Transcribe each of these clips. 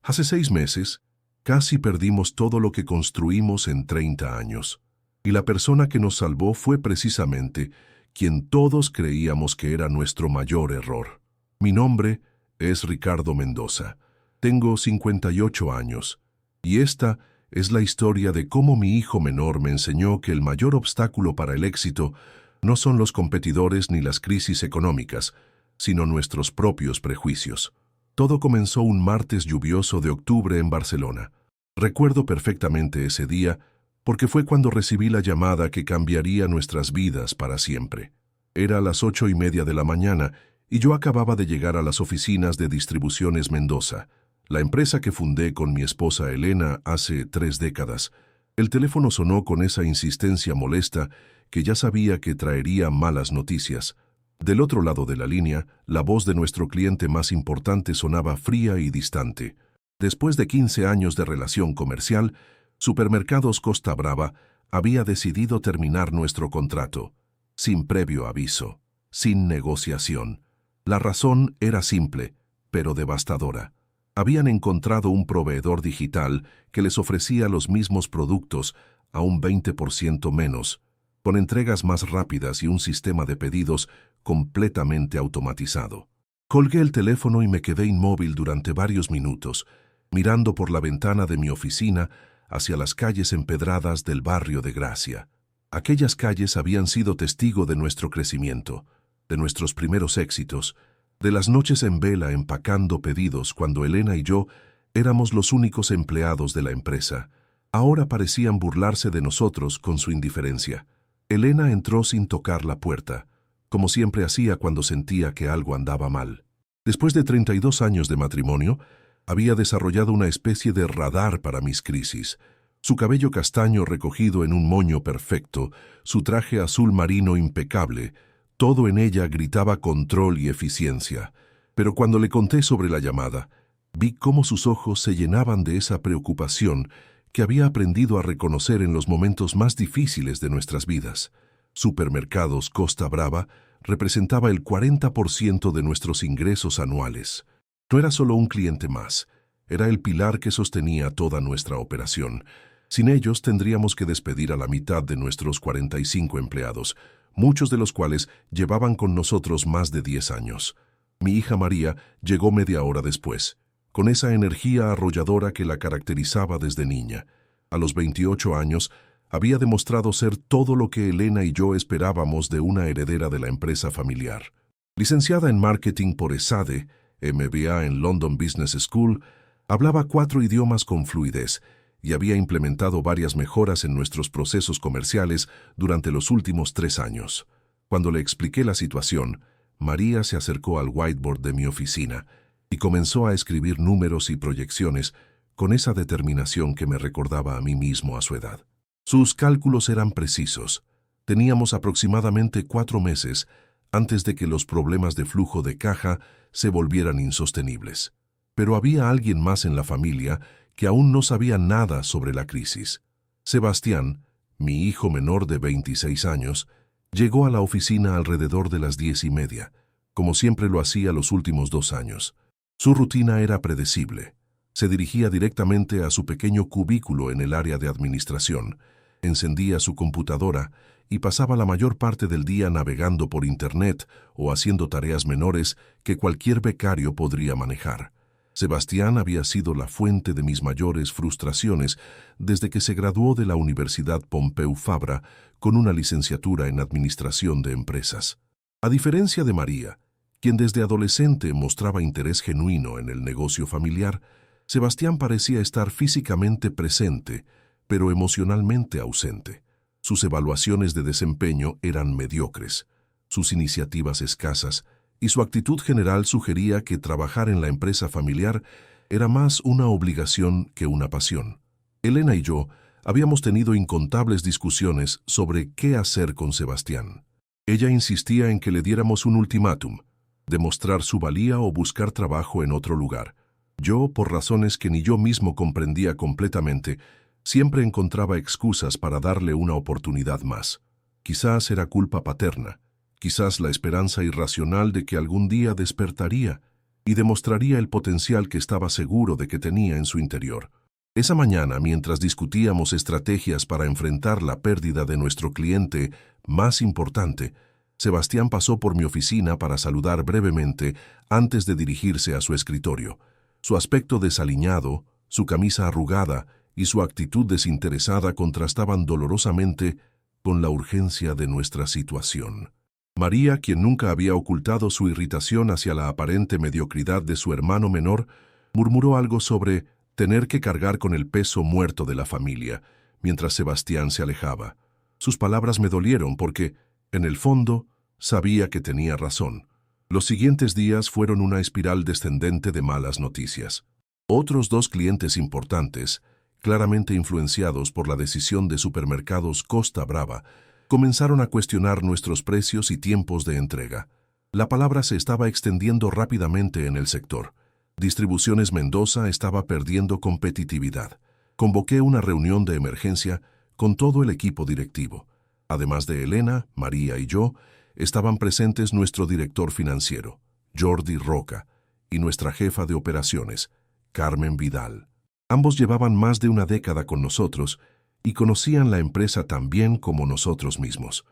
Hace 6 meses, casi perdimos todo lo que construimos en 30 años. Y la persona que nos salvó fue precisamente quien todos creíamos que era nuestro mayor error. Mi nombre es Ricardo Mendoza. Tengo 58 años. Y esta es la historia de cómo mi hijo menor me enseñó que el mayor obstáculo para el éxito no son los competidores ni las crisis económicas, sino nuestros propios prejuicios. Todo comenzó un martes lluvioso de octubre en Barcelona. Recuerdo perfectamente ese día porque fue cuando recibí la llamada que cambiaría nuestras vidas para siempre. Era a las 8:30 de la mañana y yo acababa de llegar a las oficinas de Distribuciones Mendoza, la empresa que fundé con mi esposa Elena hace 3 décadas. El teléfono sonó con esa insistencia molesta que ya sabía que traería malas noticias. Del otro lado de la línea, la voz de nuestro cliente más importante sonaba fría y distante. Después de 15 años de relación comercial, Supermercados Costa Brava había decidido terminar nuestro contrato, sin previo aviso, sin negociación. La razón era simple, pero devastadora. Habían encontrado un proveedor digital que les ofrecía los mismos productos a un 20% menos, con entregas más rápidas y un sistema de pedidos completamente automatizado. Colgué el teléfono y me quedé inmóvil durante varios minutos, mirando por la ventana de mi oficina hacia las calles empedradas del barrio de Gracia. Aquellas calles habían sido testigo de nuestro crecimiento, de nuestros primeros éxitos, de las noches en vela empacando pedidos cuando Elena y yo éramos los únicos empleados de la empresa. Ahora parecían burlarse de nosotros con su indiferencia. Elena entró sin tocar la puerta, como siempre hacía cuando sentía que algo andaba mal. Después de 32 años de matrimonio, había desarrollado una especie de radar para mis crisis. Su cabello castaño recogido en un moño perfecto, su traje azul marino impecable, todo en ella gritaba control y eficiencia. Pero cuando le conté sobre la llamada, vi cómo sus ojos se llenaban de esa preocupación que había aprendido a reconocer en los momentos más difíciles de nuestras vidas. Supermercados Costa Brava representaba el 40% de nuestros ingresos anuales. No era solo un cliente más, era el pilar que sostenía toda nuestra operación. Sin ellos tendríamos que despedir a la mitad de nuestros 45 empleados, muchos de los cuales llevaban con nosotros más de 10 años. Mi hija María llegó media hora después, con esa energía arrolladora que la caracterizaba desde niña. A los 28 años, había demostrado ser todo lo que Elena y yo esperábamos de una heredera de la empresa familiar. Licenciada en marketing por ESADE, MBA en London Business School, hablaba 4 idiomas con fluidez y había implementado varias mejoras en nuestros procesos comerciales durante los últimos 3 años. Cuando le expliqué la situación, María se acercó al whiteboard de mi oficina y comenzó a escribir números y proyecciones con esa determinación que me recordaba a mí mismo a su edad. Sus cálculos eran precisos. Teníamos aproximadamente 4 meses antes de que los problemas de flujo de caja se volvieran insostenibles. Pero había alguien más en la familia que aún no sabía nada sobre la crisis. Sebastián, mi hijo menor de 26 años, llegó a la oficina alrededor de las 10:30, como siempre lo hacía los últimos 2 años. Su rutina era predecible. Se dirigía directamente a su pequeño cubículo en el área de administración, encendía su computadora y pasaba la mayor parte del día navegando por Internet o haciendo tareas menores que cualquier becario podría manejar. Sebastián había sido la fuente de mis mayores frustraciones desde que se graduó de la Universidad Pompeu Fabra con una licenciatura en Administración de Empresas. A diferencia de María, quien desde adolescente mostraba interés genuino en el negocio familiar, Sebastián parecía estar físicamente presente, pero emocionalmente ausente. Sus evaluaciones de desempeño eran mediocres, sus iniciativas escasas, y su actitud general sugería que trabajar en la empresa familiar era más una obligación que una pasión. Elena y yo habíamos tenido incontables discusiones sobre qué hacer con Sebastián. Ella insistía en que le diéramos un ultimátum, demostrar su valía o buscar trabajo en otro lugar. Yo, por razones que ni yo mismo comprendía completamente, siempre encontraba excusas para darle una oportunidad más. Quizás era culpa paterna, quizás la esperanza irracional de que algún día despertaría y demostraría el potencial que estaba seguro de que tenía en su interior. Esa mañana, mientras discutíamos estrategias para enfrentar la pérdida de nuestro cliente más importante, Sebastián pasó por mi oficina para saludar brevemente antes de dirigirse a su escritorio. Su aspecto desaliñado, su camisa arrugada y su actitud desinteresada contrastaban dolorosamente con la urgencia de nuestra situación. María, quien nunca había ocultado su irritación hacia la aparente mediocridad de su hermano menor, murmuró algo sobre tener que cargar con el peso muerto de la familia, mientras Sebastián se alejaba. Sus palabras me dolieron porque, en el fondo, sabía que tenía razón. Los siguientes días fueron una espiral descendente de malas noticias. Otros 2 clientes importantes, claramente influenciados por la decisión de Supermercados Costa Brava, comenzaron a cuestionar nuestros precios y tiempos de entrega. La palabra se estaba extendiendo rápidamente en el sector. Distribuciones Mendoza estaba perdiendo competitividad. Convoqué una reunión de emergencia con todo el equipo directivo. Además de Elena, María y yo, estaban presentes nuestro director financiero, Jordi Roca, y nuestra jefa de operaciones, Carmen Vidal. Ambos llevaban más de una década con nosotros y conocían la empresa tan bien como nosotros mismos.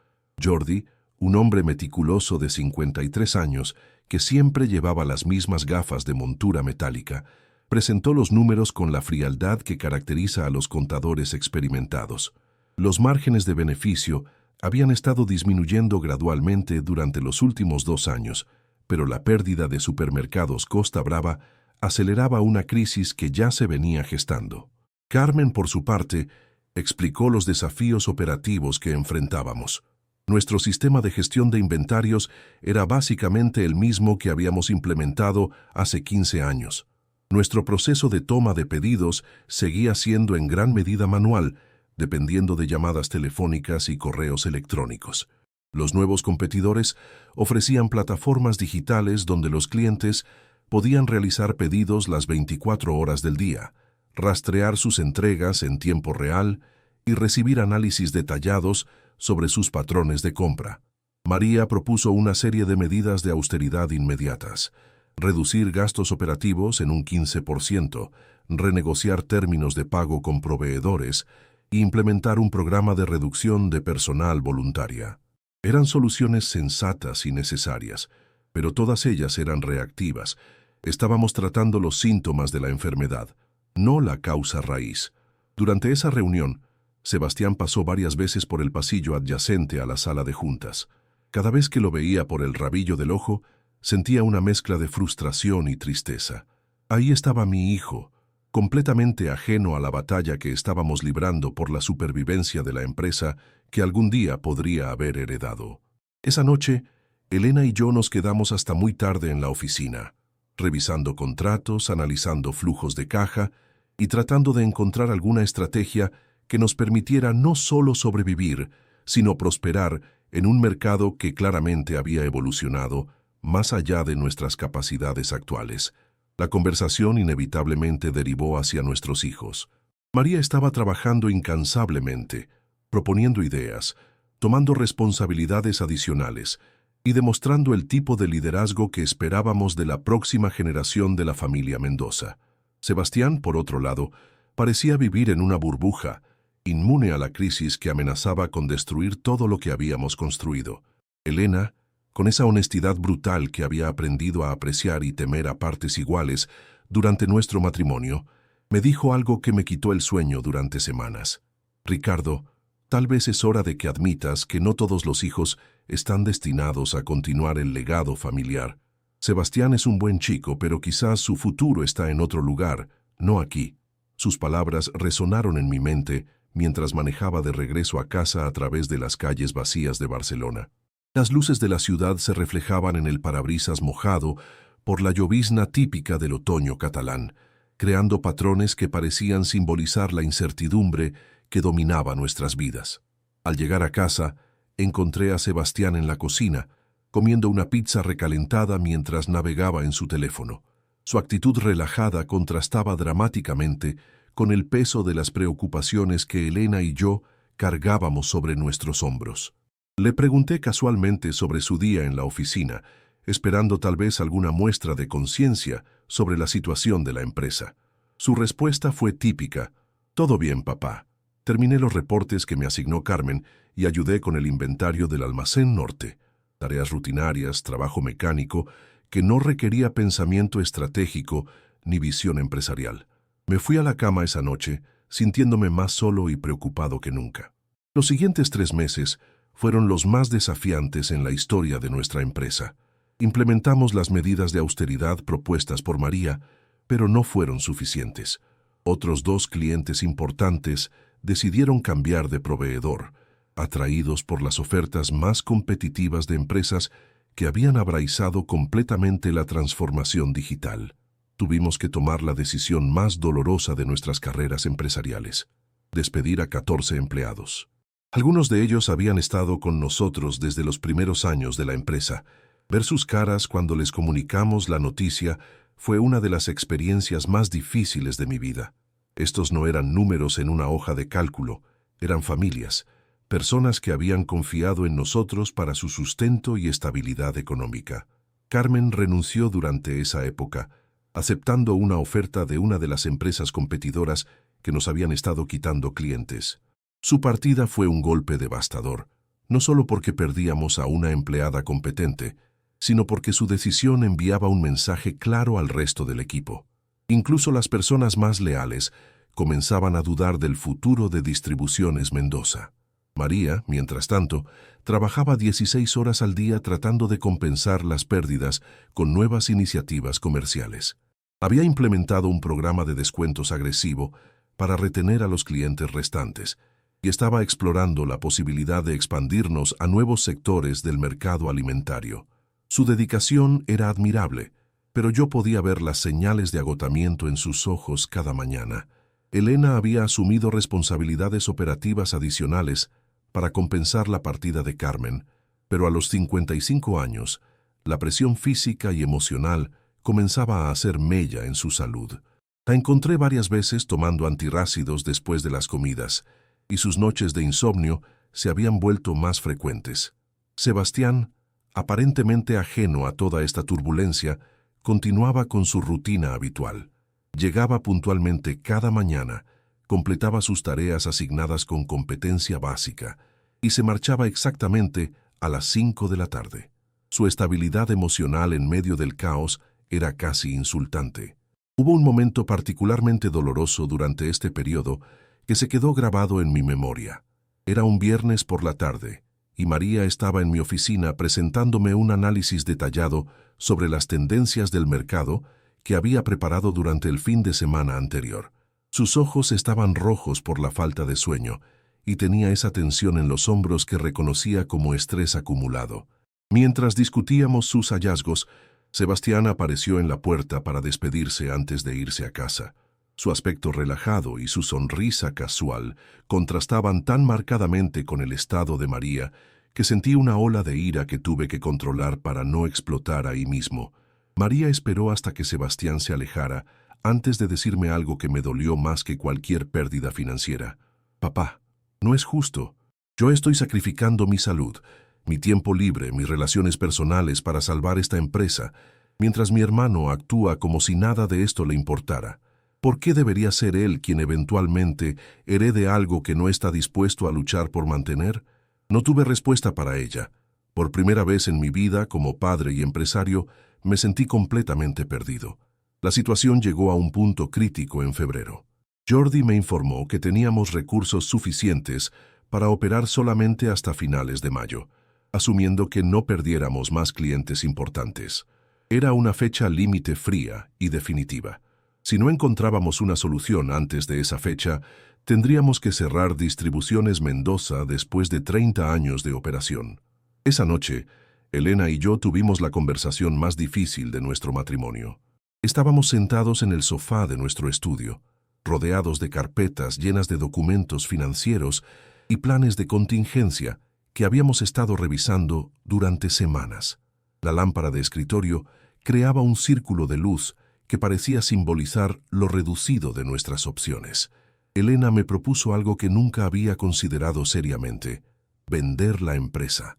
Jordi, un hombre meticuloso de 53 años que siempre llevaba las mismas gafas de montura metálica, presentó los números con la frialdad que caracteriza a los contadores experimentados. Los márgenes de beneficio habían estado disminuyendo gradualmente durante los últimos 2 años, pero la pérdida de Supermercados Costa Brava aceleraba una crisis que ya se venía gestando. Carmen, por su parte, explicó los desafíos operativos que enfrentábamos. Nuestro sistema de gestión de inventarios era básicamente el mismo que habíamos implementado hace 15 años. Nuestro proceso de toma de pedidos seguía siendo en gran medida manual, dependiendo de llamadas telefónicas y correos electrónicos. Los nuevos competidores ofrecían plataformas digitales donde los clientes podían realizar pedidos las 24 horas del día, rastrear sus entregas en tiempo real y recibir análisis detallados sobre sus patrones de compra. María propuso una serie de medidas de austeridad inmediatas: reducir gastos operativos en un 15%, renegociar términos de pago con proveedores e implementar un programa de reducción de personal voluntaria. Eran soluciones sensatas y necesarias, pero todas ellas eran reactivas. Estábamos tratando los síntomas de la enfermedad, no la causa raíz. Durante esa reunión, Sebastián pasó varias veces por el pasillo adyacente a la sala de juntas. Cada vez que lo veía por el rabillo del ojo, sentía una mezcla de frustración y tristeza. Ahí estaba mi hijo, completamente ajeno a la batalla que estábamos librando por la supervivencia de la empresa que algún día podría haber heredado. Esa noche, Elena y yo nos quedamos hasta muy tarde en la oficina, revisando contratos, analizando flujos de caja y tratando de encontrar alguna estrategia que nos permitiera no solo sobrevivir, sino prosperar en un mercado que claramente había evolucionado más allá de nuestras capacidades actuales. La conversación inevitablemente derivó hacia nuestros hijos. María estaba trabajando incansablemente, proponiendo ideas, tomando responsabilidades adicionales y demostrando el tipo de liderazgo que esperábamos de la próxima generación de la familia Mendoza. Sebastián, por otro lado, parecía vivir en una burbuja, inmune a la crisis que amenazaba con destruir todo lo que habíamos construido. Elena, con esa honestidad brutal que había aprendido a apreciar y temer a partes iguales durante nuestro matrimonio, me dijo algo que me quitó el sueño durante semanas. Ricardo, tal vez es hora de que admitas que no todos los hijos están destinados a continuar el legado familiar. Sebastián es un buen chico, pero quizás su futuro está en otro lugar, no aquí. Sus palabras resonaron en mi mente mientras manejaba de regreso a casa a través de las calles vacías de Barcelona. Las luces de la ciudad se reflejaban en el parabrisas mojado por la llovizna típica del otoño catalán, creando patrones que parecían simbolizar la incertidumbre que dominaba nuestras vidas. Al llegar a casa, encontré a Sebastián en la cocina, comiendo una pizza recalentada mientras navegaba en su teléfono. Su actitud relajada contrastaba dramáticamente con el peso de las preocupaciones que Elena y yo cargábamos sobre nuestros hombros. Le pregunté casualmente sobre su día en la oficina, esperando tal vez alguna muestra de conciencia sobre la situación de la empresa. Su respuesta fue típica: «Todo bien, papá». Terminé los reportes que me asignó Carmen y ayudé con el inventario del almacén norte. Tareas rutinarias, trabajo mecánico, que no requería pensamiento estratégico ni visión empresarial. Me fui a la cama esa noche, sintiéndome más solo y preocupado que nunca. Los siguientes 3 meses fueron los más desafiantes en la historia de nuestra empresa. Implementamos las medidas de austeridad propuestas por María, pero no fueron suficientes. Otros 2 clientes importantes decidieron cambiar de proveedor, atraídos por las ofertas más competitivas de empresas que habían abraizado completamente la transformación digital. Tuvimos que tomar la decisión más dolorosa de nuestras carreras empresariales: despedir a 14 empleados. Algunos de ellos habían estado con nosotros desde los primeros años de la empresa. Ver sus caras cuando les comunicamos la noticia fue una de las experiencias más difíciles de mi vida. Estos no eran números en una hoja de cálculo, eran familias, personas que habían confiado en nosotros para su sustento y estabilidad económica. Carmen renunció durante esa época, aceptando una oferta de una de las empresas competidoras que nos habían estado quitando clientes. Su partida fue un golpe devastador, no solo porque perdíamos a una empleada competente, sino porque su decisión enviaba un mensaje claro al resto del equipo. Incluso las personas más leales comenzaban a dudar del futuro de Distribuciones Mendoza. María, mientras tanto, trabajaba 16 horas al día tratando de compensar las pérdidas con nuevas iniciativas comerciales. Había implementado un programa de descuentos agresivo para retener a los clientes restantes y estaba explorando la posibilidad de expandirnos a nuevos sectores del mercado alimentario. Su dedicación era admirable, pero yo podía ver las señales de agotamiento en sus ojos cada mañana. Elena había asumido responsabilidades operativas adicionales para compensar la partida de Carmen, pero a los 55 años, la presión física y emocional comenzaba a hacer mella en su salud. La encontré varias veces tomando antirrácidos después de las comidas, y sus noches de insomnio se habían vuelto más frecuentes. Sebastián, aparentemente ajeno a toda esta turbulencia, continuaba con su rutina habitual. Llegaba puntualmente cada mañana, completaba sus tareas asignadas con competencia básica y se marchaba exactamente a las 5 de la tarde. Su estabilidad emocional en medio del caos era casi insultante. Hubo un momento particularmente doloroso durante este periodo que se quedó grabado en mi memoria. Era un viernes por la tarde, y María estaba en mi oficina presentándome un análisis detallado sobre las tendencias del mercado que había preparado durante el fin de semana anterior. Sus ojos estaban rojos por la falta de sueño, y tenía esa tensión en los hombros que reconocía como estrés acumulado. Mientras discutíamos sus hallazgos, Sebastián apareció en la puerta para despedirse antes de irse a casa. Su aspecto relajado y su sonrisa casual contrastaban tan marcadamente con el estado de María que sentí una ola de ira que tuve que controlar para no explotar ahí mismo. María esperó hasta que Sebastián se alejara antes de decirme algo que me dolió más que cualquier pérdida financiera. «Papá, no es justo. Yo estoy sacrificando mi salud, mi tiempo libre, mis relaciones personales para salvar esta empresa, mientras mi hermano actúa como si nada de esto le importara. ¿Por qué debería ser él quien eventualmente herede algo que no está dispuesto a luchar por mantener?» No tuve respuesta para ella. Por primera vez en mi vida, como padre y empresario, me sentí completamente perdido. La situación llegó a un punto crítico en febrero. Jordi me informó que teníamos recursos suficientes para operar solamente hasta finales de mayo, asumiendo que no perdiéramos más clientes importantes. Era una fecha límite fría y definitiva. Si no encontrábamos una solución antes de esa fecha, tendríamos que cerrar Distribuciones Mendoza después de 30 años de operación. Esa noche, Elena y yo tuvimos la conversación más difícil de nuestro matrimonio. Estábamos sentados en el sofá de nuestro estudio, rodeados de carpetas llenas de documentos financieros y planes de contingencia que habíamos estado revisando durante semanas. La lámpara de escritorio creaba un círculo de luz que parecía simbolizar lo reducido de nuestras opciones. Elena me propuso algo que nunca había considerado seriamente: vender la empresa.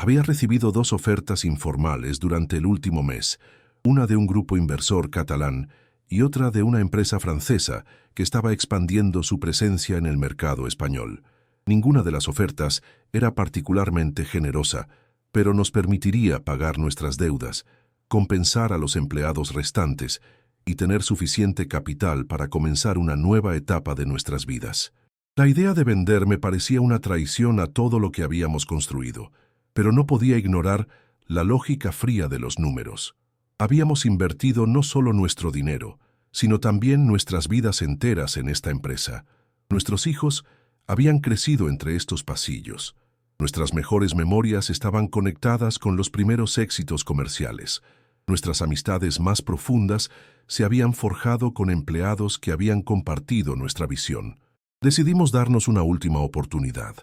Había recibido 2 ofertas informales durante el último mes, una de un grupo inversor catalán y otra de una empresa francesa que estaba expandiendo su presencia en el mercado español. Ninguna de las ofertas era particularmente generosa, pero nos permitiría pagar nuestras deudas, compensar a los empleados restantes y tener suficiente capital para comenzar una nueva etapa de nuestras vidas. La idea de vender me parecía una traición a todo lo que habíamos construido, pero no podía ignorar la lógica fría de los números. Habíamos invertido no solo nuestro dinero, sino también nuestras vidas enteras en esta empresa. Nuestros hijos habían crecido entre estos pasillos. Nuestras mejores memorias estaban conectadas con los primeros éxitos comerciales. Nuestras amistades más profundas se habían forjado con empleados que habían compartido nuestra visión. Decidimos darnos una última oportunidad.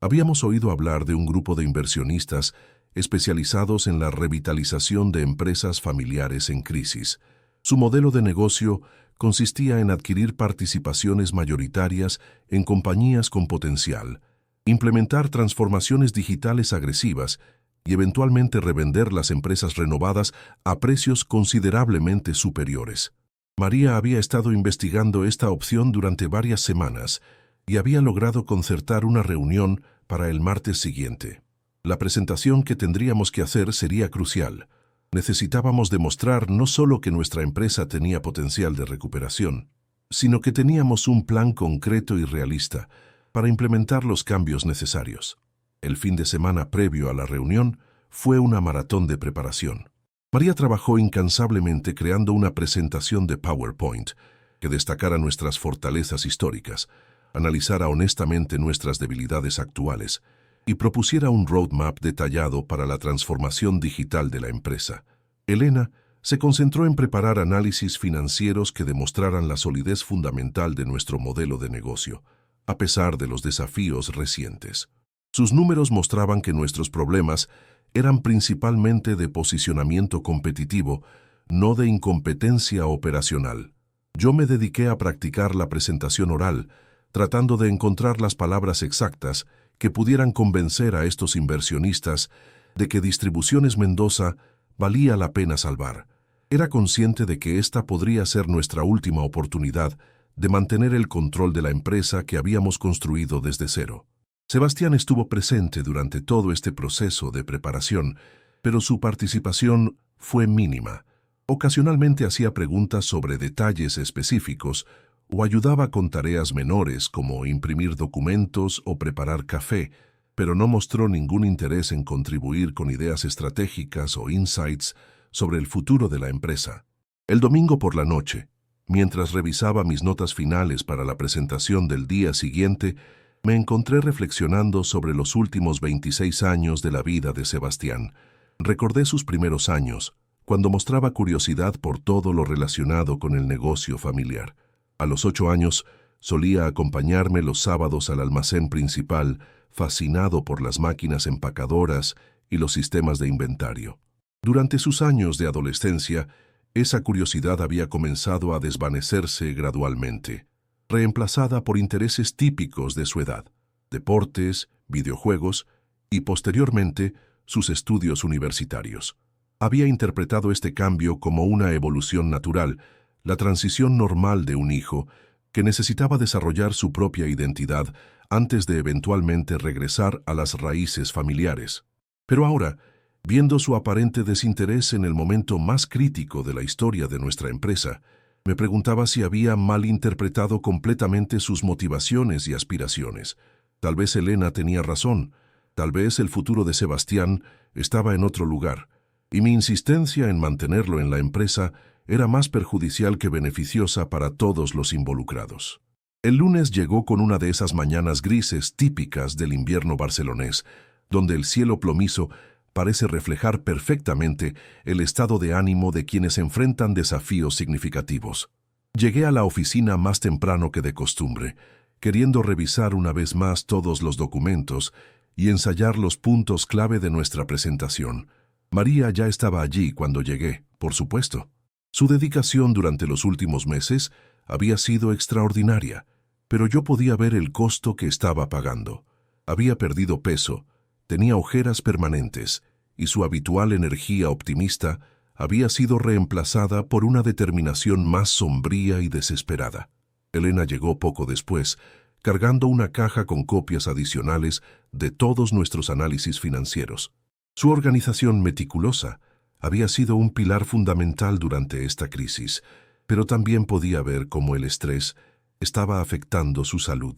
Habíamos oído hablar de un grupo de inversionistas especializados en la revitalización de empresas familiares en crisis. Su modelo de negocio consistía en adquirir participaciones mayoritarias en compañías con potencial, implementar transformaciones digitales agresivas y eventualmente revender las empresas renovadas a precios considerablemente superiores. María había estado investigando esta opción durante varias semanas y había logrado concertar una reunión para el martes siguiente. La presentación que tendríamos que hacer sería crucial. Necesitábamos demostrar no solo que nuestra empresa tenía potencial de recuperación, sino que teníamos un plan concreto y realista para implementar los cambios necesarios. El fin de semana previo a la reunión fue una maratón de preparación. María trabajó incansablemente creando una presentación de PowerPoint que destacara nuestras fortalezas históricas, analizara honestamente nuestras debilidades actuales y propusiera un roadmap detallado para la transformación digital de la empresa. Elena se concentró en preparar análisis financieros que demostraran la solidez fundamental de nuestro modelo de negocio, a pesar de los desafíos recientes. Sus números mostraban que nuestros problemas eran principalmente de posicionamiento competitivo, no de incompetencia operacional. Yo me dediqué a practicar la presentación oral, tratando de encontrar las palabras exactas que pudieran convencer a estos inversionistas de que Distribuciones Mendoza valía la pena salvar. Era consciente de que esta podría ser nuestra última oportunidad de mantener el control de la empresa que habíamos construido desde cero. Sebastián estuvo presente durante todo este proceso de preparación, pero su participación fue mínima. Ocasionalmente hacía preguntas sobre detalles específicos o ayudaba con tareas menores como imprimir documentos o preparar café, pero no mostró ningún interés en contribuir con ideas estratégicas o insights sobre el futuro de la empresa. El domingo por la noche, mientras revisaba mis notas finales para la presentación del día siguiente, me encontré reflexionando sobre los últimos 26 años de la vida de Sebastián. Recordé sus primeros años, cuando mostraba curiosidad por todo lo relacionado con el negocio familiar. A los 8 años, solía acompañarme los sábados al almacén principal, fascinado por las máquinas empacadoras y los sistemas de inventario. Durante sus años de adolescencia, esa curiosidad había comenzado a desvanecerse gradualmente, reemplazada por intereses típicos de su edad, deportes, videojuegos y, posteriormente, sus estudios universitarios. Había interpretado este cambio como una evolución natural, la transición normal de un hijo que necesitaba desarrollar su propia identidad antes de eventualmente regresar a las raíces familiares. Pero ahora, viendo su aparente desinterés en el momento más crítico de la historia de nuestra empresa, me preguntaba si había malinterpretado completamente sus motivaciones y aspiraciones. Tal vez Elena tenía razón, tal vez el futuro de Sebastián estaba en otro lugar, y mi insistencia en mantenerlo en la empresa era más perjudicial que beneficiosa para todos los involucrados. El lunes llegó con una de esas mañanas grises típicas del invierno barcelonés, donde el cielo plomizo parece reflejar perfectamente el estado de ánimo de quienes enfrentan desafíos significativos. Llegué a la oficina más temprano que de costumbre, queriendo revisar una vez más todos los documentos y ensayar los puntos clave de nuestra presentación. María ya estaba allí cuando llegué, por supuesto. Su dedicación durante los últimos meses había sido extraordinaria, pero yo podía ver el costo que estaba pagando. Había perdido peso, Tenía ojeras permanentes y su habitual energía optimista había sido reemplazada por una determinación más sombría y desesperada. Elena llegó poco después, cargando una caja con copias adicionales de todos nuestros análisis financieros. Su organización meticulosa había sido un pilar fundamental durante esta crisis, pero también podía ver cómo el estrés estaba afectando su salud.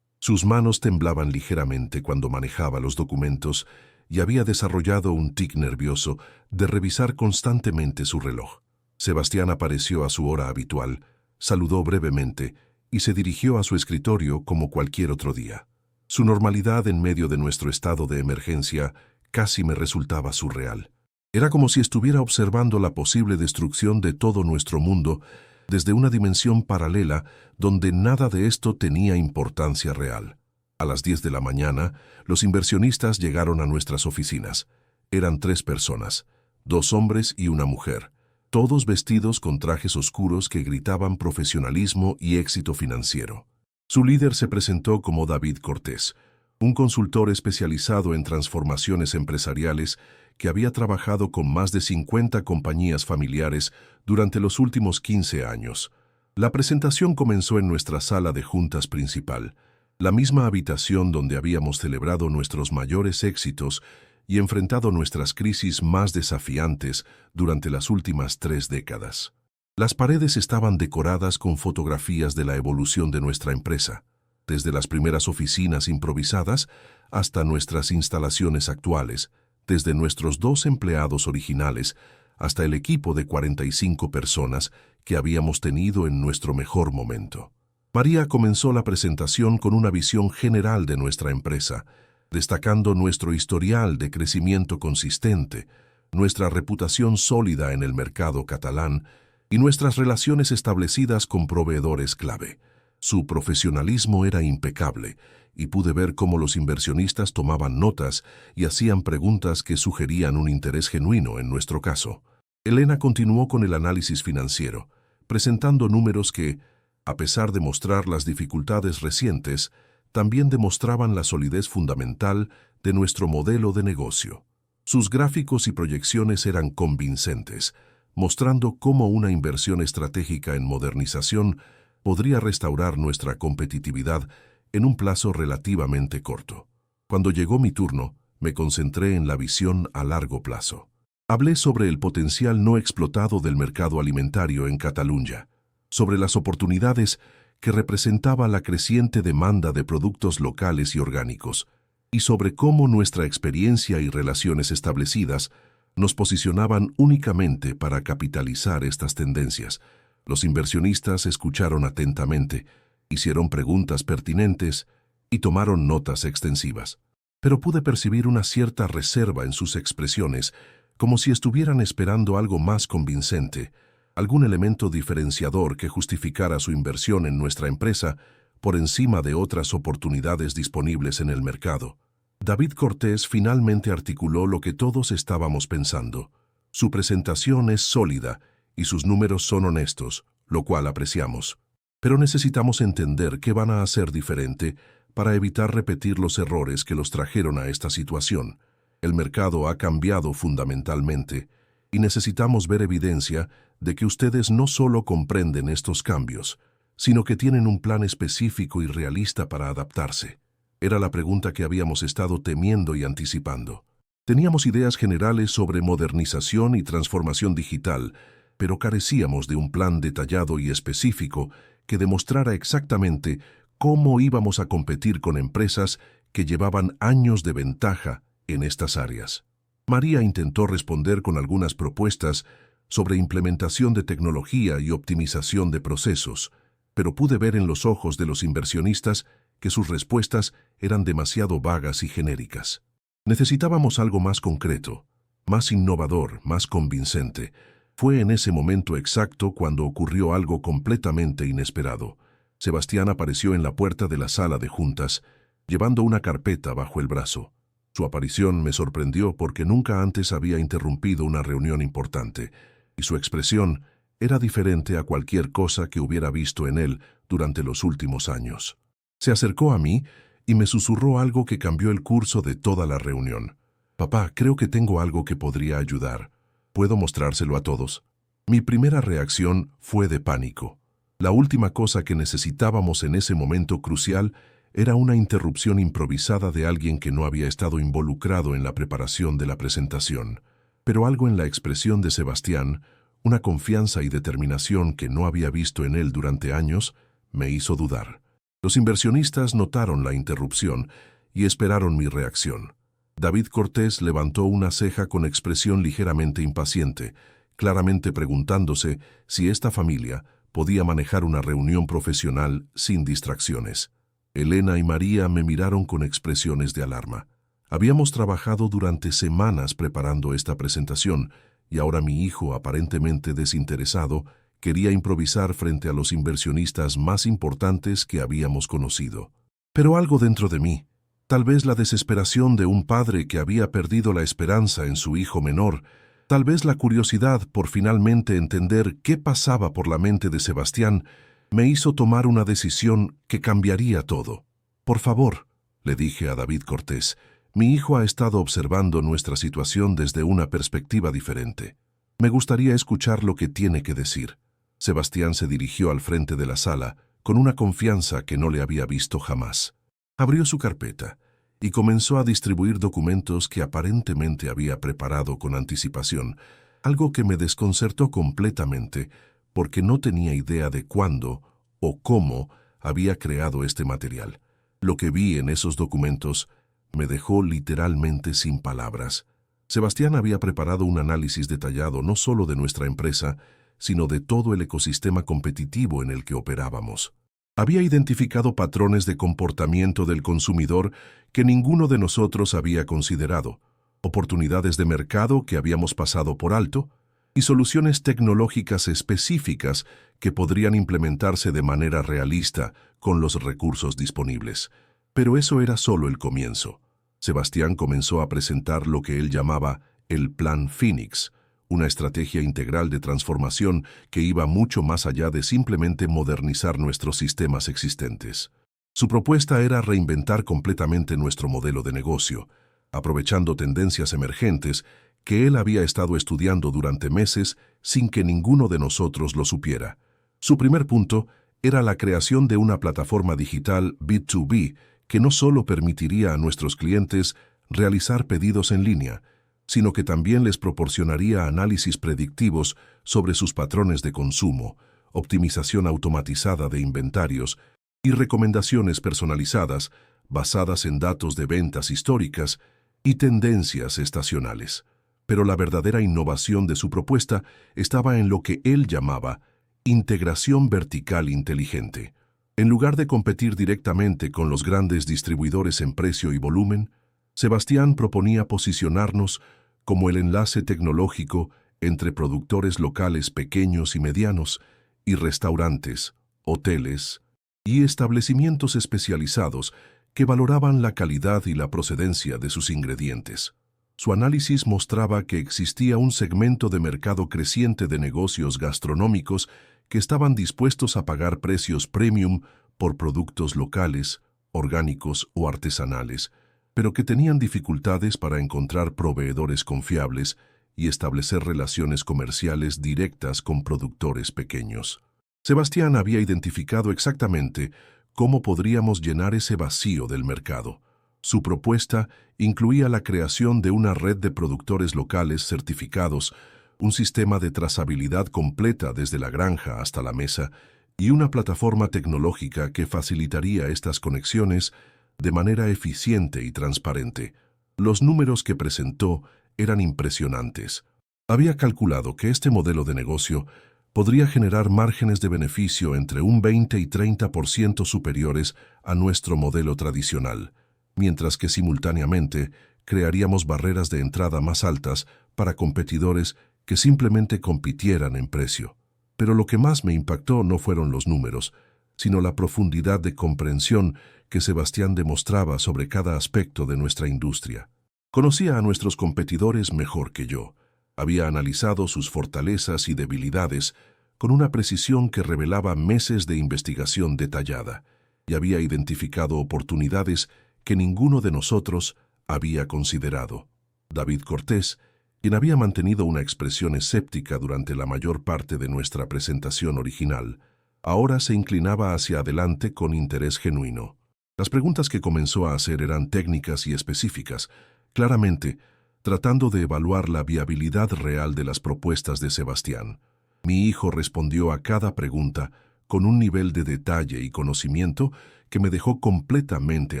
Sus manos temblaban ligeramente cuando manejaba los documentos y había desarrollado un tic nervioso de revisar constantemente su reloj. Sebastián apareció a su hora habitual, saludó brevemente y se dirigió a su escritorio como cualquier otro día. Su normalidad en medio de nuestro estado de emergencia casi me resultaba surreal. Era como si estuviera observando la posible destrucción de todo nuestro mundo desde una dimensión paralela donde nada de esto tenía importancia real. A las 10 de la mañana, los inversionistas llegaron a nuestras oficinas. Eran 3 personas, 2 hombres y una mujer, todos vestidos con trajes oscuros que gritaban profesionalismo y éxito financiero. Su líder se presentó como David Cortés, un consultor especializado en transformaciones empresariales que había trabajado con más de 50 compañías familiares durante los últimos 15 años. La presentación comenzó en nuestra sala de juntas principal, la misma habitación donde habíamos celebrado nuestros mayores éxitos y enfrentado nuestras crisis más desafiantes durante las últimas 3 décadas. Las paredes estaban decoradas con fotografías de la evolución de nuestra empresa, desde las primeras oficinas improvisadas hasta nuestras instalaciones actuales, desde nuestros 2 empleados originales hasta el equipo de 45 personas que habíamos tenido en nuestro mejor momento. María comenzó la presentación con una visión general de nuestra empresa, destacando nuestro historial de crecimiento consistente, nuestra reputación sólida en el mercado catalán y nuestras relaciones establecidas con proveedores clave. Su profesionalismo era impecable y pude ver cómo los inversionistas tomaban notas y hacían preguntas que sugerían un interés genuino en nuestro caso. Elena continuó con el análisis financiero, presentando números que, a pesar de mostrar las dificultades recientes, también demostraban la solidez fundamental de nuestro modelo de negocio. Sus gráficos y proyecciones eran convincentes, mostrando cómo una inversión estratégica en modernización podría restaurar nuestra competitividad en un plazo relativamente corto. Cuando llegó mi turno, me concentré en la visión a largo plazo. Hablé sobre el potencial no explotado del mercado alimentario en Cataluña, sobre las oportunidades que representaba la creciente demanda de productos locales y orgánicos, y sobre cómo nuestra experiencia y relaciones establecidas nos posicionaban únicamente para capitalizar estas tendencias. Los inversionistas escucharon atentamente, hicieron preguntas pertinentes y tomaron notas extensivas. Pero pude percibir una cierta reserva en sus expresiones, como si estuvieran esperando algo más convincente, algún elemento diferenciador que justificara su inversión en nuestra empresa por encima de otras oportunidades disponibles en el mercado. David Cortés finalmente articuló lo que todos estábamos pensando. Su presentación es sólida y sus números son honestos, lo cual apreciamos. Pero necesitamos entender qué van a hacer diferente para evitar repetir los errores que los trajeron a esta situación. El mercado ha cambiado fundamentalmente y necesitamos ver evidencia de que ustedes no solo comprenden estos cambios, sino que tienen un plan específico y realista para adaptarse. Era la pregunta que habíamos estado temiendo y anticipando. Teníamos ideas generales sobre modernización y transformación digital, pero carecíamos de un plan detallado y específico que demostrara exactamente cómo íbamos a competir con empresas que llevaban años de ventaja en estas áreas. María intentó responder con algunas propuestas sobre implementación de tecnología y optimización de procesos, pero pude ver en los ojos de los inversionistas que sus respuestas eran demasiado vagas y genéricas. Necesitábamos algo más concreto, más innovador, más convincente. Fue en ese momento exacto cuando ocurrió algo completamente inesperado. Sebastián apareció en la puerta de la sala de juntas, llevando una carpeta bajo el brazo. Su aparición me sorprendió porque nunca antes había interrumpido una reunión importante, y su expresión era diferente a cualquier cosa que hubiera visto en él durante los últimos años. Se acercó a mí y me susurró algo que cambió el curso de toda la reunión. «Papá, creo que tengo algo que podría ayudar. ¿Puedo mostrárselo a todos?» Mi primera reacción fue de pánico. La última cosa que necesitábamos en ese momento crucial era una interrupción improvisada de alguien que no había estado involucrado en la preparación de la presentación. Pero algo en la expresión de Sebastián, una confianza y determinación que no había visto en él durante años, me hizo dudar. Los inversionistas notaron la interrupción y esperaron mi reacción. David Cortés levantó una ceja con expresión ligeramente impaciente, claramente preguntándose si esta familia podía manejar una reunión profesional sin distracciones. Elena y María me miraron con expresiones de alarma. Habíamos trabajado durante semanas preparando esta presentación y ahora mi hijo, aparentemente desinteresado, quería improvisar frente a los inversionistas más importantes que habíamos conocido. Pero algo dentro de mí, tal vez la desesperación de un padre que había perdido la esperanza en su hijo menor, tal vez la curiosidad por finalmente entender qué pasaba por la mente de Sebastián, me hizo tomar una decisión que cambiaría todo. «Por favor», le dije a David Cortés, «mi hijo ha estado observando nuestra situación desde una perspectiva diferente. Me gustaría escuchar lo que tiene que decir». Sebastián se dirigió al frente de la sala con una confianza que no le había visto jamás. Abrió su carpeta y comenzó a distribuir documentos que aparentemente había preparado con anticipación, algo que me desconcertó completamente porque no tenía idea de cuándo o cómo había creado este material. Lo que vi en esos documentos me dejó literalmente sin palabras. Sebastián había preparado un análisis detallado no solo de nuestra empresa, sino de todo el ecosistema competitivo en el que operábamos. Había identificado patrones de comportamiento del consumidor que ninguno de nosotros había considerado, oportunidades de mercado que habíamos pasado por alto y soluciones tecnológicas específicas que podrían implementarse de manera realista con los recursos disponibles. Pero eso era solo el comienzo. Sebastián comenzó a presentar lo que él llamaba el Plan Phoenix, una estrategia integral de transformación que iba mucho más allá de simplemente modernizar nuestros sistemas existentes. Su propuesta era reinventar completamente nuestro modelo de negocio, aprovechando tendencias emergentes que él había estado estudiando durante meses sin que ninguno de nosotros lo supiera. Su primer punto era la creación de una plataforma digital B2B que no solo permitiría a nuestros clientes realizar pedidos en línea, sino que también les proporcionaría análisis predictivos sobre sus patrones de consumo, optimización automatizada de inventarios y recomendaciones personalizadas basadas en datos de ventas históricas y tendencias estacionales. Pero la verdadera innovación de su propuesta estaba en lo que él llamaba integración vertical inteligente. En lugar de competir directamente con los grandes distribuidores en precio y volumen, Sebastián proponía posicionarnos como el enlace tecnológico entre productores locales pequeños y medianos y restaurantes, hoteles y establecimientos especializados que valoraban la calidad y la procedencia de sus ingredientes. Su análisis mostraba que existía un segmento de mercado creciente de negocios gastronómicos que estaban dispuestos a pagar precios premium por productos locales, orgánicos o artesanales, pero que tenían dificultades para encontrar proveedores confiables y establecer relaciones comerciales directas con productores pequeños. Sebastián había identificado exactamente cómo podríamos llenar ese vacío del mercado. Su propuesta incluía la creación de una red de productores locales certificados, un sistema de trazabilidad completa desde la granja hasta la mesa y una plataforma tecnológica que facilitaría estas conexiones de manera eficiente y transparente. Los números que presentó eran impresionantes. Había calculado que este modelo de negocio podría generar márgenes de beneficio entre un 20 y 30% superiores a nuestro modelo tradicional, mientras que simultáneamente crearíamos barreras de entrada más altas para competidores que simplemente compitieran en precio. Pero lo que más me impactó no fueron los números, sino la profundidad de comprensión que Sebastián demostraba sobre cada aspecto de nuestra industria. Conocía a nuestros competidores mejor que yo. Había analizado sus fortalezas y debilidades con una precisión que revelaba meses de investigación detallada. y había identificado oportunidades que ninguno de nosotros había considerado. David Cortés, quien había mantenido una expresión escéptica durante la mayor parte de nuestra presentación original, ahora se inclinaba hacia adelante con interés genuino. Las preguntas que comenzó a hacer eran técnicas y específicas, claramente tratando de evaluar la viabilidad real de las propuestas de Sebastián. Mi hijo respondió a cada pregunta con un nivel de detalle y conocimiento que me dejó completamente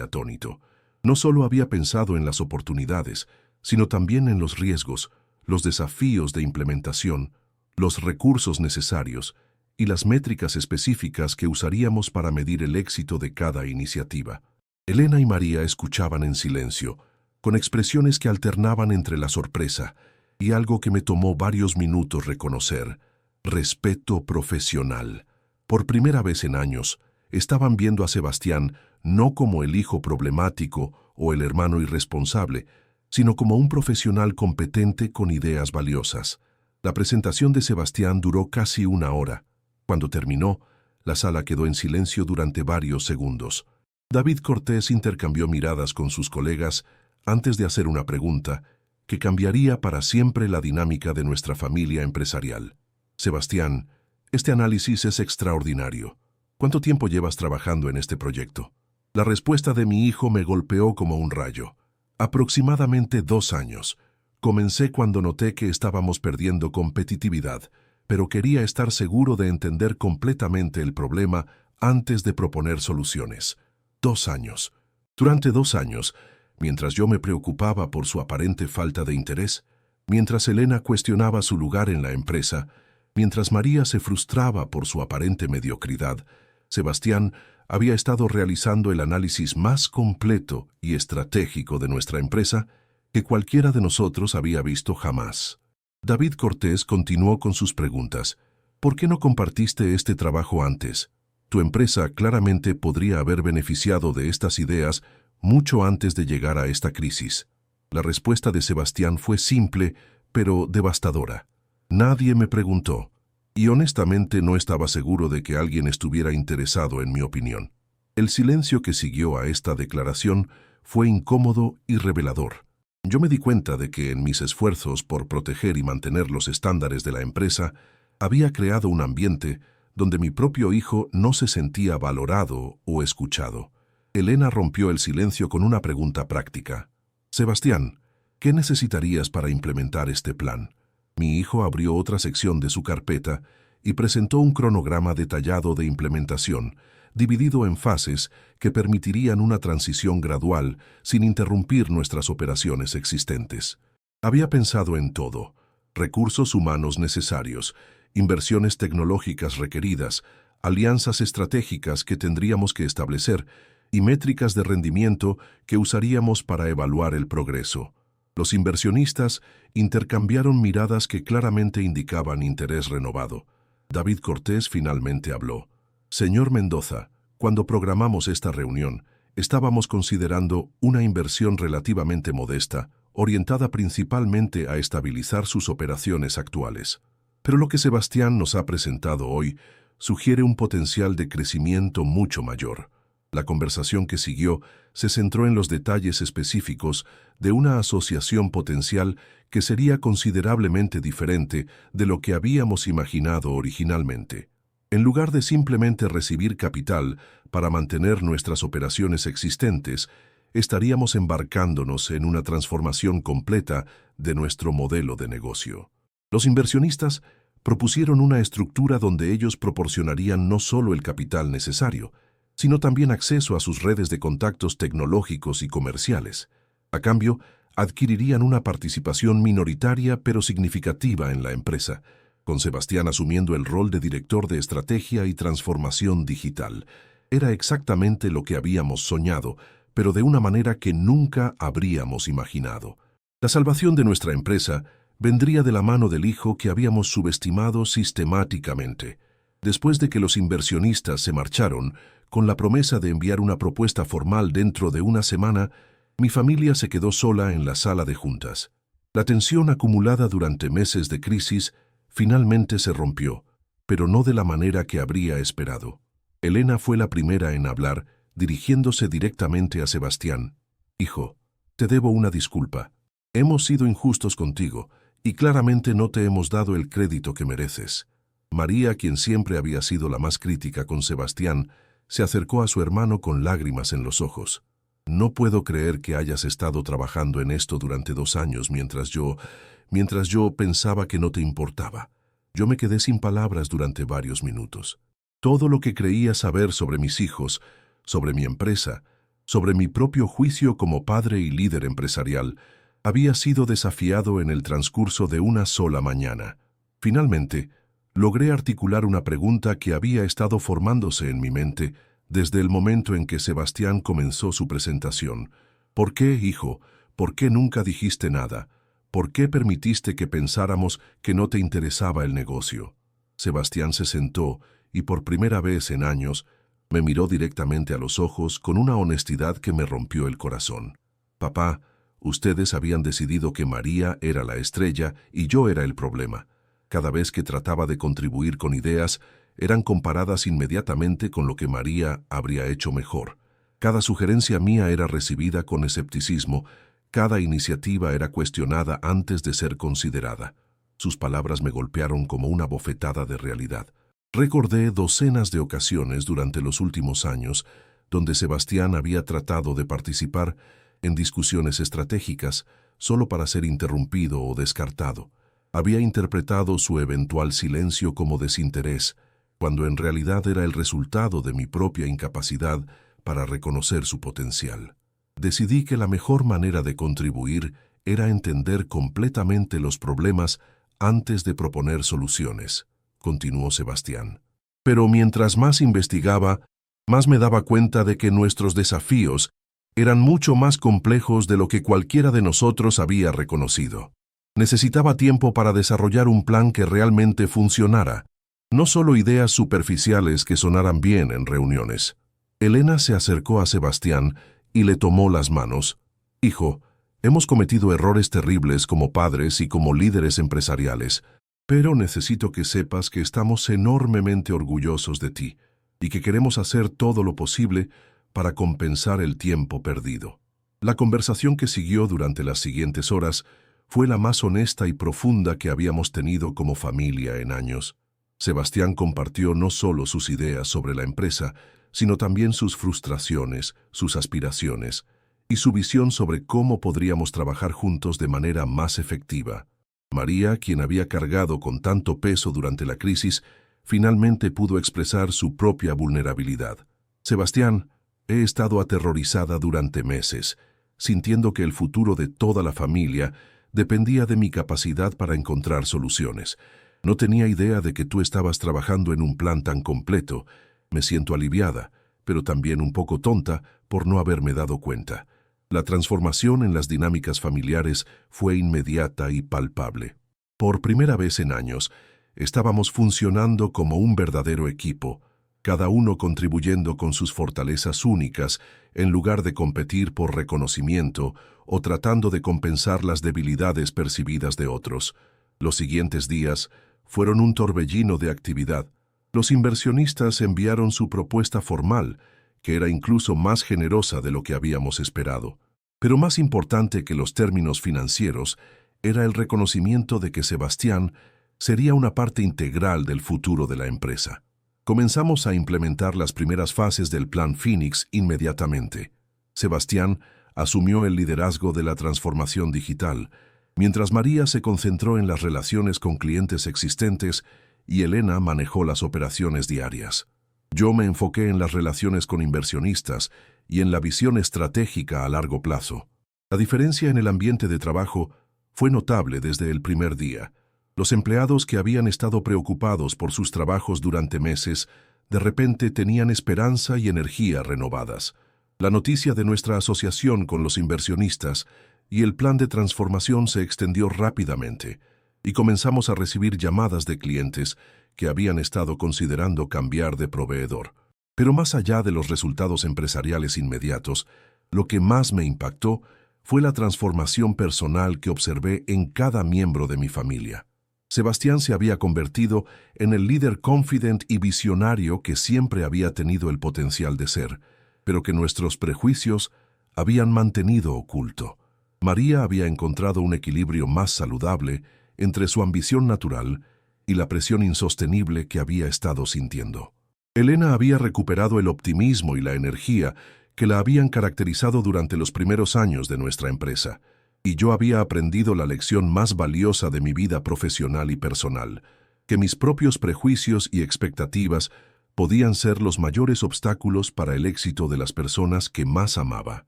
atónito. No solo había pensado en las oportunidades, sino también en los riesgos, los desafíos de implementación, los recursos necesarios y las métricas específicas que usaríamos para medir el éxito de cada iniciativa. Elena y María escuchaban en silencio, con expresiones que alternaban entre la sorpresa y algo que me tomó varios minutos reconocer: respeto profesional. Por primera vez en años, estaban viendo a Sebastián no como el hijo problemático o el hermano irresponsable, sino como un profesional competente con ideas valiosas. La presentación de Sebastián duró casi una hora. Cuando terminó, la sala quedó en silencio durante varios segundos. David Cortés intercambió miradas con sus colegas antes de hacer una pregunta que cambiaría para siempre la dinámica de nuestra familia empresarial. Sebastián, este análisis es extraordinario. ¿Cuánto tiempo llevas trabajando en este proyecto? La respuesta de mi hijo me golpeó como un rayo. Aproximadamente 2 años. Comencé cuando noté que estábamos perdiendo competitividad, pero quería estar seguro de entender completamente el problema antes de proponer soluciones. 2 años. Durante 2 años, mientras yo me preocupaba por su aparente falta de interés, mientras Elena cuestionaba su lugar en la empresa, mientras María se frustraba por su aparente mediocridad, Sebastián había estado realizando el análisis más completo y estratégico de nuestra empresa que cualquiera de nosotros había visto jamás. David Cortés continuó con sus preguntas. ¿Por qué no compartiste este trabajo antes? Tu empresa claramente podría haber beneficiado de estas ideas mucho antes de llegar a esta crisis. La respuesta de Sebastián fue simple, pero devastadora. Nadie me preguntó, y honestamente no estaba seguro de que alguien estuviera interesado en mi opinión. El silencio que siguió a esta declaración fue incómodo y revelador. Yo me di cuenta de que en mis esfuerzos por proteger y mantener los estándares de la empresa, había creado un ambiente donde mi propio hijo no se sentía valorado o escuchado. Elena rompió el silencio con una pregunta práctica. Sebastián, ¿qué necesitarías para implementar este plan? Mi hijo abrió otra sección de su carpeta y presentó un cronograma detallado de implementación, dividido en fases que permitirían una transición gradual sin interrumpir nuestras operaciones existentes. Había pensado en todo: recursos humanos necesarios, inversiones tecnológicas requeridas, alianzas estratégicas que tendríamos que establecer y métricas de rendimiento que usaríamos para evaluar el progreso. Los inversionistas intercambiaron miradas que claramente indicaban interés renovado. David Cortés finalmente habló. Señor Mendoza, cuando programamos esta reunión, estábamos considerando una inversión relativamente modesta, orientada principalmente a estabilizar sus operaciones actuales. Pero lo que Sebastián nos ha presentado hoy sugiere un potencial de crecimiento mucho mayor. La conversación que siguió se centró en los detalles específicos de una asociación potencial que sería considerablemente diferente de lo que habíamos imaginado originalmente. En lugar de simplemente recibir capital para mantener nuestras operaciones existentes, estaríamos embarcándonos en una transformación completa de nuestro modelo de negocio. Los inversionistas propusieron una estructura donde ellos proporcionarían no solo el capital necesario, sino también acceso a sus redes de contactos tecnológicos y comerciales. A cambio, adquirirían una participación minoritaria pero significativa en la empresa, con Sebastián asumiendo el rol de director de estrategia y transformación digital. Era exactamente lo que habíamos soñado, pero de una manera que nunca habríamos imaginado. La salvación de nuestra empresa vendría de la mano del hijo que habíamos subestimado sistemáticamente. Después de que los inversionistas se marcharon, con la promesa de enviar una propuesta formal dentro de una semana, mi familia se quedó sola en la sala de juntas. La tensión acumulada durante meses de crisis finalmente se rompió, pero no de la manera que habría esperado. Elena fue la primera en hablar, dirigiéndose directamente a Sebastián. Hijo, te debo una disculpa. Hemos sido injustos contigo, y claramente no te hemos dado el crédito que mereces. María, quien siempre había sido la más crítica con Sebastián, se acercó a su hermano con lágrimas en los ojos. No puedo creer que hayas estado trabajando en esto durante 2 años mientras yo pensaba que no te importaba. Yo me quedé sin palabras durante varios minutos. Todo lo que creía saber sobre mis hijos, sobre mi empresa, sobre mi propio juicio como padre y líder empresarial, había sido desafiado en el transcurso de una sola mañana. Finalmente, logré articular una pregunta que había estado formándose en mi mente desde el momento en que Sebastián comenzó su presentación. ¿Por qué, hijo? ¿Por qué nunca dijiste nada? ¿Por qué permitiste que pensáramos que no te interesaba el negocio? Sebastián se sentó y por primera vez en años me miró directamente a los ojos con una honestidad que me rompió el corazón. Papá, ustedes habían decidido que María era la estrella y yo era el problema. Cada vez que trataba de contribuir con ideas, eran comparadas inmediatamente con lo que María habría hecho mejor. Cada sugerencia mía era recibida con escepticismo, cada iniciativa era cuestionada antes de ser considerada. Sus palabras me golpearon como una bofetada de realidad. Recordé docenas de ocasiones durante los últimos años donde Sebastián había tratado de participar en discusiones estratégicas solo para ser interrumpido o descartado. Había interpretado su eventual silencio como desinterés, cuando en realidad era el resultado de mi propia incapacidad para reconocer su potencial. Decidí que la mejor manera de contribuir era entender completamente los problemas antes de proponer soluciones, continuó Sebastián. Pero mientras más investigaba, más me daba cuenta de que nuestros desafíos eran mucho más complejos de lo que cualquiera de nosotros había reconocido. Necesitaba tiempo para desarrollar un plan que realmente funcionara, no solo ideas superficiales que sonaran bien en reuniones. Elena se acercó a Sebastián y le tomó las manos. Hijo, hemos cometido errores terribles como padres y como líderes empresariales, pero necesito que sepas que estamos enormemente orgullosos de ti y que queremos hacer todo lo posible para compensar el tiempo perdido. La conversación que siguió durante las siguientes horas fue la más honesta y profunda que habíamos tenido como familia en años. Sebastián compartió no solo sus ideas sobre la empresa, sino también sus frustraciones, sus aspiraciones y su visión sobre cómo podríamos trabajar juntos de manera más efectiva. María, quien había cargado con tanto peso durante la crisis, finalmente pudo expresar su propia vulnerabilidad. Sebastián, he estado aterrorizada durante meses, sintiendo que el futuro de toda la familia dependía de mi capacidad para encontrar soluciones. No tenía idea de que tú estabas trabajando en un plan tan completo. Me siento aliviada, pero también un poco tonta por no haberme dado cuenta. La transformación en las dinámicas familiares fue inmediata y palpable. Por primera vez en años, estábamos funcionando como un verdadero equipo, cada uno contribuyendo con sus fortalezas únicas en lugar de competir por reconocimiento o tratando de compensar las debilidades percibidas de otros. Los siguientes días fueron un torbellino de actividad. Los inversionistas enviaron su propuesta formal, que era incluso más generosa de lo que habíamos esperado. Pero más importante que los términos financieros era el reconocimiento de que Sebastián sería una parte integral del futuro de la empresa. Comenzamos a implementar las primeras fases del Plan Phoenix inmediatamente. Sebastián asumió el liderazgo de la transformación digital, mientras María se concentró en las relaciones con clientes existentes y Elena manejó las operaciones diarias. Yo me enfoqué en las relaciones con inversionistas y en la visión estratégica a largo plazo. La diferencia en el ambiente de trabajo fue notable desde el primer día. Los empleados que habían estado preocupados por sus trabajos durante meses, de repente tenían esperanza y energía renovadas. La noticia de nuestra asociación con los inversionistas y el plan de transformación se extendió rápidamente, y comenzamos a recibir llamadas de clientes que habían estado considerando cambiar de proveedor. Pero más allá de los resultados empresariales inmediatos, lo que más me impactó fue la transformación personal que observé en cada miembro de mi familia. Sebastián se había convertido en el líder confident y visionario que siempre había tenido el potencial de ser, pero que nuestros prejuicios habían mantenido oculto. María había encontrado un equilibrio más saludable entre su ambición natural y la presión insostenible que había estado sintiendo. Elena había recuperado el optimismo y la energía que la habían caracterizado durante los primeros años de nuestra empresa, y yo había aprendido la lección más valiosa de mi vida profesional y personal, que mis propios prejuicios y expectativas podían ser los mayores obstáculos para el éxito de las personas que más amaba.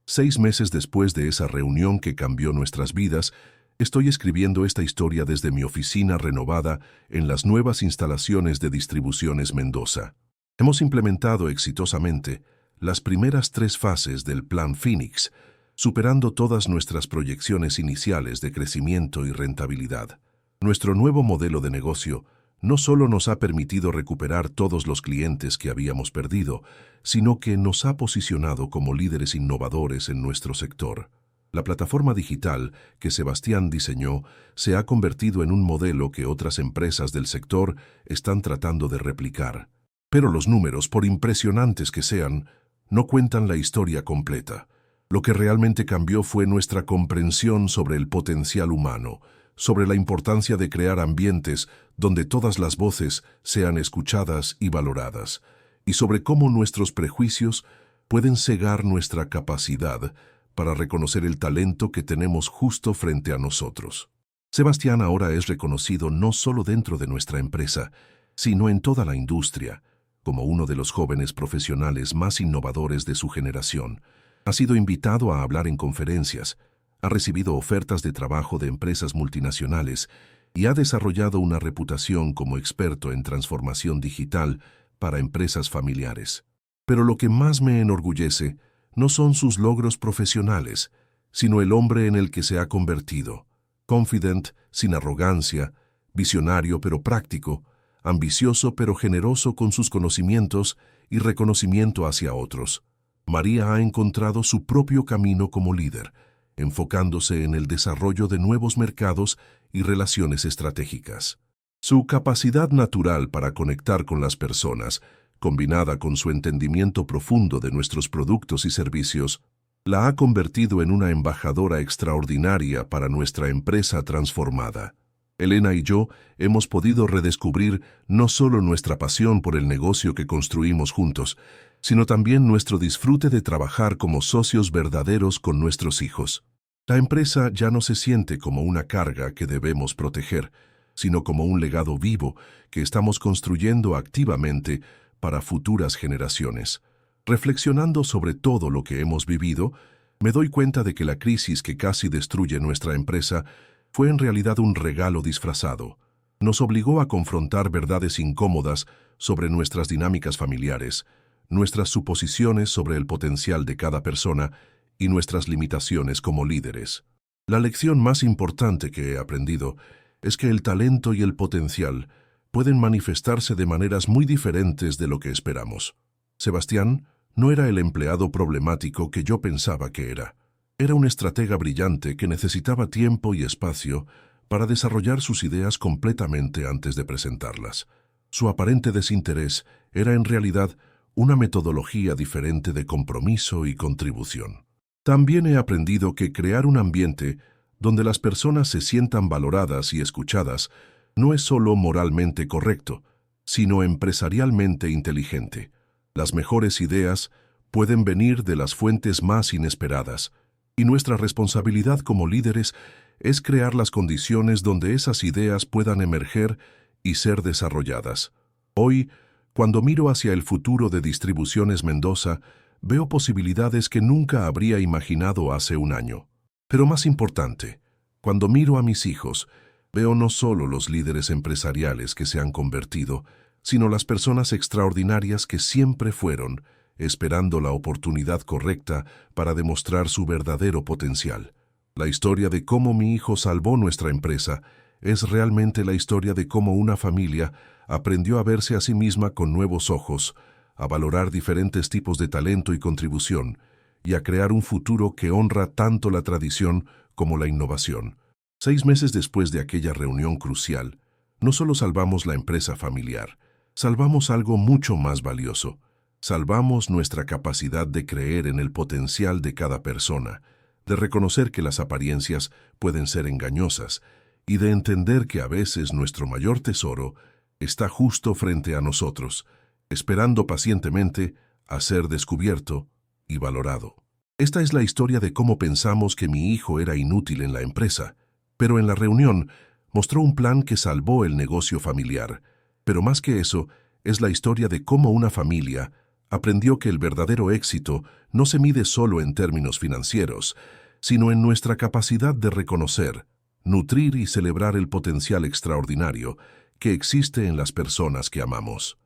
6 meses después de esa reunión que cambió nuestras vidas, estoy escribiendo esta historia desde mi oficina renovada en las nuevas instalaciones de Distribuciones Mendoza. Hemos implementado exitosamente las primeras 3 fases del Plan Phoenix, superando todas nuestras proyecciones iniciales de crecimiento y rentabilidad. Nuestro nuevo modelo de negocio no solo nos ha permitido recuperar todos los clientes que habíamos perdido, sino que nos ha posicionado como líderes innovadores en nuestro sector. La plataforma digital que Sebastián diseñó se ha convertido en un modelo que otras empresas del sector están tratando de replicar. Pero los números, por impresionantes que sean, no cuentan la historia completa. Lo que realmente cambió fue nuestra comprensión sobre el potencial humano, sobre la importancia de crear ambientes donde todas las voces sean escuchadas y valoradas, y sobre cómo nuestros prejuicios pueden cegar nuestra capacidad para reconocer el talento que tenemos justo frente a nosotros. Sebastián ahora es reconocido no solo dentro de nuestra empresa, sino en toda la industria, como uno de los jóvenes profesionales más innovadores de su generación. Ha sido invitado a hablar en conferencias, ha recibido ofertas de trabajo de empresas multinacionales y ha desarrollado una reputación como experto en transformación digital para empresas familiares. Pero lo que más me enorgullece no son sus logros profesionales, sino el hombre en el que se ha convertido. Confident, sin arrogancia, visionario pero práctico, ambicioso pero generoso con sus conocimientos y reconocimiento hacia otros. María ha encontrado su propio camino como líder, enfocándose en el desarrollo de nuevos mercados y relaciones estratégicas. Su capacidad natural para conectar con las personas, combinada con su entendimiento profundo de nuestros productos y servicios, la ha convertido en una embajadora extraordinaria para nuestra empresa transformada. Elena y yo hemos podido redescubrir no solo nuestra pasión por el negocio que construimos juntos, sino también nuestro disfrute de trabajar como socios verdaderos con nuestros hijos. La empresa ya no se siente como una carga que debemos proteger, sino como un legado vivo que estamos construyendo activamente para futuras generaciones. Reflexionando sobre todo lo que hemos vivido, me doy cuenta de que la crisis que casi destruye nuestra empresa fue en realidad un regalo disfrazado. Nos obligó a confrontar verdades incómodas sobre nuestras dinámicas familiares, nuestras suposiciones sobre el potencial de cada persona y nuestras limitaciones como líderes. La lección más importante que he aprendido es que el talento y el potencial pueden manifestarse de maneras muy diferentes de lo que esperamos. Sebastián no era el empleado problemático que yo pensaba que era. Era un estratega brillante que necesitaba tiempo y espacio para desarrollar sus ideas completamente antes de presentarlas. Su aparente desinterés era en realidad una metodología diferente de compromiso y contribución. También he aprendido que crear un ambiente donde las personas se sientan valoradas y escuchadas no es solo moralmente correcto, sino empresarialmente inteligente. Las mejores ideas pueden venir de las fuentes más inesperadas, y nuestra responsabilidad como líderes es crear las condiciones donde esas ideas puedan emerger y ser desarrolladas. Hoy, cuando miro hacia el futuro de Distribuciones Mendoza, veo posibilidades que nunca habría imaginado hace un año. Pero más importante, cuando miro a mis hijos, veo no solo los líderes empresariales que se han convertido, sino las personas extraordinarias que siempre fueron, esperando la oportunidad correcta para demostrar su verdadero potencial. La historia de cómo mi hijo salvó nuestra empresa es realmente la historia de cómo una familia aprendió a verse a sí misma con nuevos ojos, a valorar diferentes tipos de talento y contribución, y a crear un futuro que honra tanto la tradición como la innovación. 6 meses después de aquella reunión crucial, no solo salvamos la empresa familiar, salvamos algo mucho más valioso. Salvamos nuestra capacidad de creer en el potencial de cada persona, de reconocer que las apariencias pueden ser engañosas y de entender que a veces nuestro mayor tesoro está justo frente a nosotros, esperando pacientemente a ser descubierto y valorado. Esta es la historia de cómo pensamos que mi hijo era inútil en la empresa, pero en la reunión mostró un plan que salvó el negocio familiar. Pero más que eso, es la historia de cómo una familia aprendió que el verdadero éxito no se mide solo en términos financieros, sino en nuestra capacidad de reconocer, nutrir y celebrar el potencial extraordinario que existe en las personas que amamos.